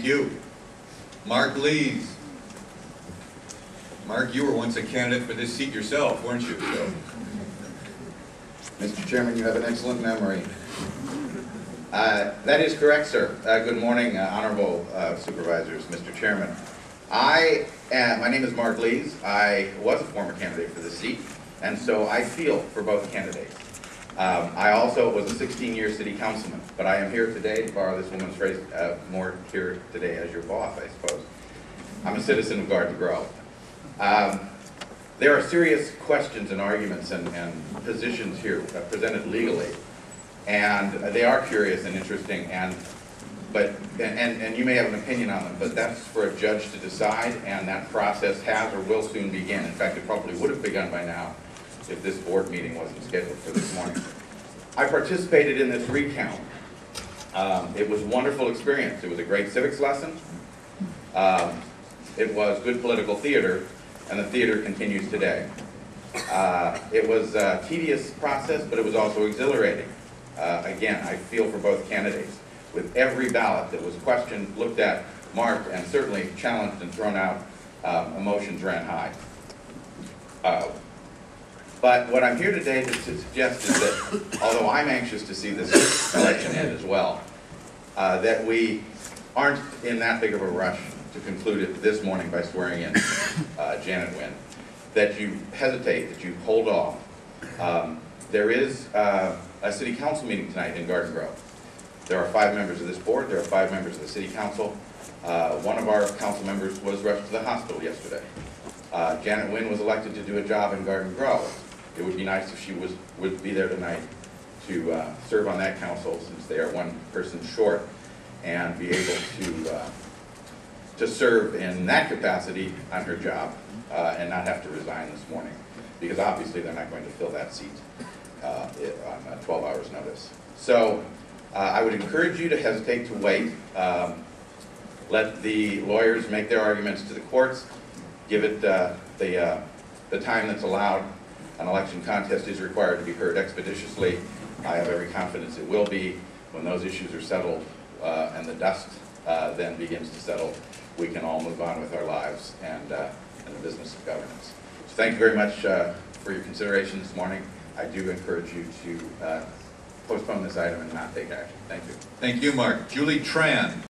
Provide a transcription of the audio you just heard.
you. Mark Leyes. Mark, you were once a candidate for this seat yourself, weren't you? So. Mr. Chairman, you have an excellent memory. That is correct, sir. Good morning, honorable supervisors, Mr. Chairman. My name is Mark Leyes. I was a former candidate for this seat, and so I feel for both candidates. I also was a 16-year city councilman, but I am here today, to borrow this woman's phrase, more here today as your boss, I suppose. I'm a citizen of Garden Grove. There are serious questions and arguments and positions here presented legally, and they are curious and interesting, and you may have an opinion on them, but that's for a judge to decide, and that process has or will soon begin. In fact, it probably would have begun by now if this board meeting wasn't scheduled for this morning. I participated in this recount. It was a wonderful experience. It was a great civics lesson. It was good political theater, and the theater continues today. It was a tedious process, but it was also exhilarating. Again, I feel for both candidates. With every ballot that was questioned, looked at, marked, and certainly challenged and thrown out, emotions ran high. But what I'm here today to suggest is that, although I'm anxious to see this election end as well, that we aren't in that big of a rush to conclude it this morning by swearing in Janet Nguyen, that you hesitate, that you hold off. There is a city council meeting tonight in Garden Grove. There are 5 members of this board, there are 5 members of the city council. One of our council members was rushed to the hospital yesterday. Janet Nguyen was elected to do a job in Garden Grove. It would be nice if she would be there tonight to serve on that council, since they are one person short, and be able to serve in that capacity on her job and not have to resign this morning, because obviously they're not going to fill that seat on 12 hours notice. So I would encourage you to hesitate to wait. Let the lawyers make their arguments to the courts. Give it the time that's allowed. An election contest is required to be heard expeditiously. I have every confidence it will be. When those issues are settled and the dust then begins to settle, we can all move on with our lives and the business of governance. So thank you very much for your consideration this morning. I do encourage you to postpone this item and not take action. Thank you. Thank you, Mark. Julie Tran.